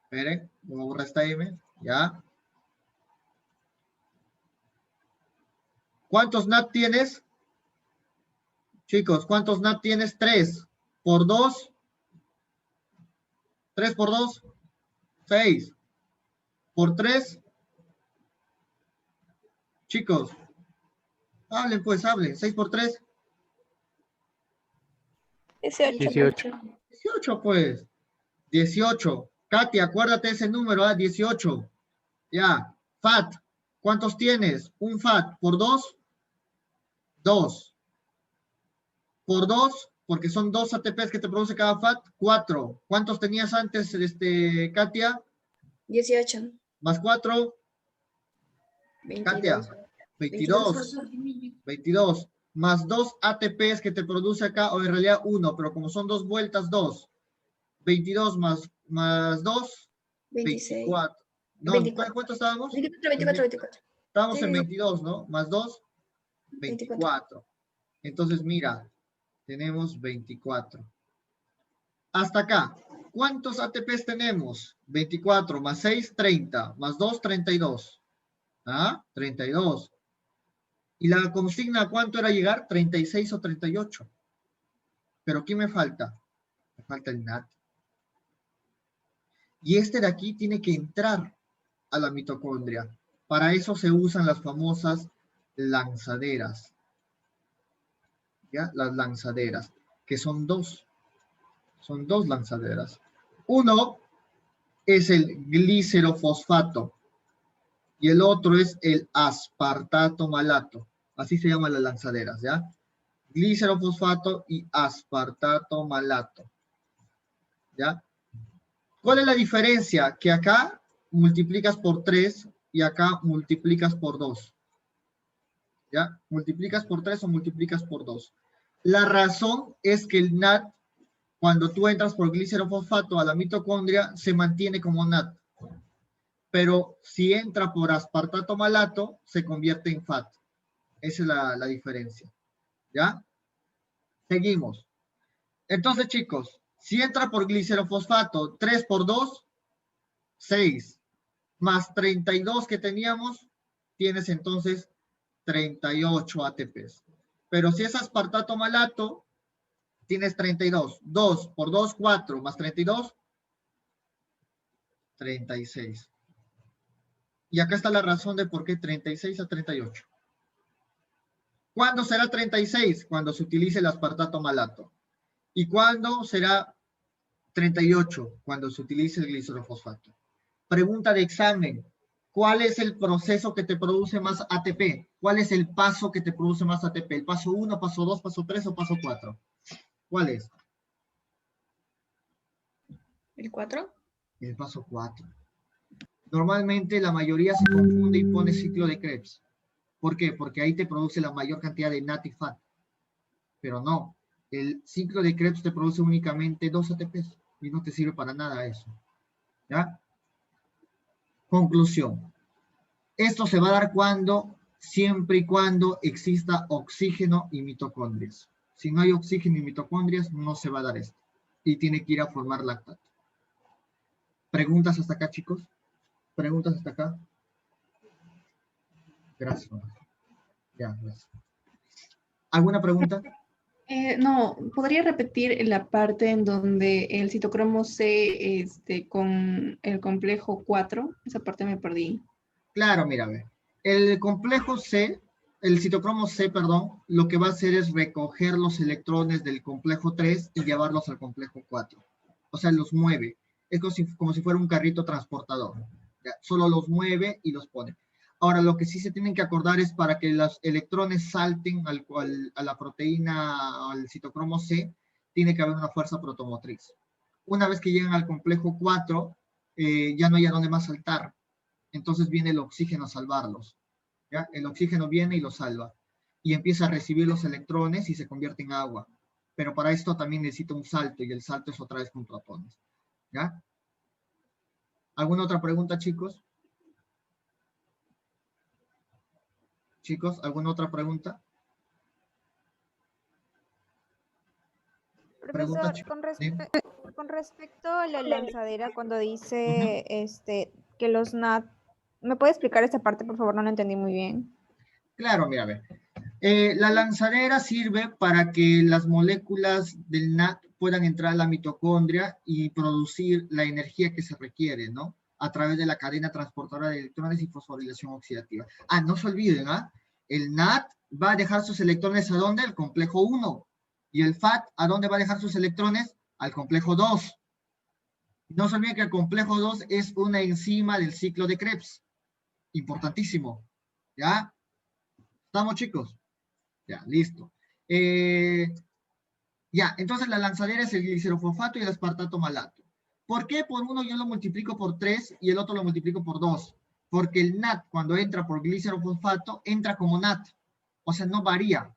Esperen, voy a borrar esta M. Ya. ¿Cuántos NAT tienes? Chicos, ¿cuántos NAT tienes? 3 por 2. 3 por 2. 6. Por 3. Chicos, hablen pues, hablen. 6 por 3. 18. 18. 18 pues. 18. Katia, acuérdate ese número, 18. Ya. FAT. ¿Cuántos tienes? Un FAT por 2. 2. Por 2, porque son 2 ATPs que te produce cada FAT, 4. ¿Cuántos tenías antes, Katia? 18. Más 4, Katia. 22. 22. Más 2 ATPs que te produce acá, o en realidad 1, pero como son 2 vueltas, 2. 22 más 2, 26. 24. No, 24. ¿cuánto estábamos? 24. Estábamos Sí, en sí. 22, ¿no? Más 2, 24. Entonces, mira, tenemos 24. Hasta acá. ¿Cuántos ATPs tenemos? 24 más 6, 30. Más 2, 32. ¿Ah? 32. ¿Y la consigna a cuánto era llegar? 36 o 38. ¿Pero qué me falta? Me falta el NAT. Y este de aquí tiene que entrar a la mitocondria. Para eso se usan las famosas lanzaderas. ¿Ya? Las lanzaderas, que son 2. Son 2 lanzaderas. Uno es el glicerofosfato y el otro es el aspartato malato. Así se llaman las lanzaderas, ¿ya? Glicerofosfato y aspartato malato. ¿Ya? ¿Cuál es la diferencia? Que acá multiplicas por 3 y acá multiplicas por 2. ¿Ya? Multiplicas por 3 o multiplicas por 2. La razón es que el NAT, cuando tú entras por glicerofosfato a la mitocondria, se mantiene como NAT. Pero si entra por aspartato malato, se convierte en FAT. Esa es la diferencia. ¿Ya? Seguimos. Entonces, chicos, si entra por glicerofosfato, 3 por 2, 6. Más 32 que teníamos, tienes entonces 38 ATPs. Pero si es aspartato malato, tienes 32. 2 por 2, 4. Más 32, 36. Y acá está la razón de por qué 36 a 38. ¿Cuándo será 36? Cuando se utilice el aspartato malato. ¿Y cuándo será 38? Cuando se utilice el glicerofosfato. Pregunta de examen. ¿Cuál es el proceso que te produce más ATP? ¿Cuál es el paso que te produce más ATP? ¿El paso 1, paso 2, paso 3 o paso 4? ¿Cuál es? ¿El 4? El paso 4. Normalmente la mayoría se confunde y pone ciclo de Krebs. ¿Por qué? Porque ahí te produce la mayor cantidad de NAT y FAT. Pero no. El ciclo de Krebs te produce únicamente 2 ATPs y no te sirve para nada eso. ¿Ya? Conclusión. Esto se va a dar siempre y cuando exista oxígeno y mitocondrias. Si no hay oxígeno y mitocondrias, no se va a dar esto. Y tiene que ir a formar lactato. ¿Preguntas hasta acá, chicos? ¿Preguntas hasta acá? Gracias. Ya, gracias. ¿Alguna pregunta? No, ¿podría repetir la parte en donde el citocromo C con el complejo 4? Esa parte me perdí. Claro, mira, ve. El complejo C, el citocromo C, perdón, lo que va a hacer es recoger los electrones del complejo 3 y llevarlos al complejo 4. O sea, los mueve. Es como si fuera un carrito transportador. ¿Ya? Solo los mueve y los pone. Ahora, lo que sí se tienen que acordar es para que los electrones salten a la proteína, al citocromo C, tiene que haber una fuerza protomotriz. Una vez que llegan al complejo 4, ya no hay a dónde más saltar. Entonces viene el oxígeno a salvarlos. ¿Ya? El oxígeno viene y los salva. Y empieza a recibir los electrones y se convierte en agua. Pero para esto también necesita un salto, y el salto es otra vez con protones. ¿Ya? ¿Alguna otra pregunta, chicos? Chicos, ¿alguna otra pregunta? Profesor, chicos. con respecto a la lanzadera, cuando dice que los NAT, ¿me puede explicar esta parte, por favor? No la entendí muy bien. Claro, mira, a ver. La lanzadera sirve para que las moléculas del NAT puedan entrar a la mitocondria y producir la energía que se requiere, ¿no? A través de la cadena transportadora de electrones y fosforilación oxidativa. Ah, no se olviden, ¿ah? El NAT va a dejar sus electrones ¿a dónde? Al complejo 1. Y el FAT, ¿a dónde va a dejar sus electrones? Al complejo 2. No se olviden que el complejo 2 es una enzima del ciclo de Krebs. Importantísimo. ¿Ya? ¿Estamos, chicos? Ya, listo. Ya, entonces la lanzadera es el glicerofosfato y el aspartato malato. ¿Por qué por uno yo lo multiplico por 3 y el otro lo multiplico por 2? Porque el NAT, cuando entra por glicerofosfato, entra como NAT. O sea, no varía.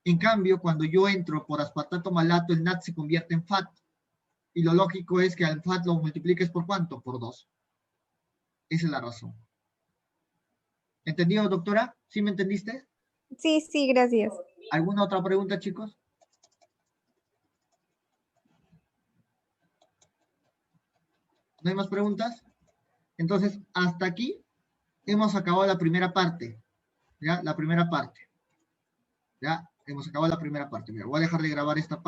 En cambio, cuando yo entro por aspartato malato, el NAT se convierte en FAT. Y lo lógico es que al FAT lo multipliques por ¿cuánto? Por 2. Esa es la razón. ¿Entendido, doctora? ¿Sí me entendiste? Sí, sí, gracias. ¿Alguna otra pregunta, chicos? ¿No hay más preguntas? Entonces, hasta aquí hemos acabado la primera parte. ¿Ya? La primera parte. ¿Ya? Hemos acabado la primera parte. Mira, voy a dejar de grabar esta parte.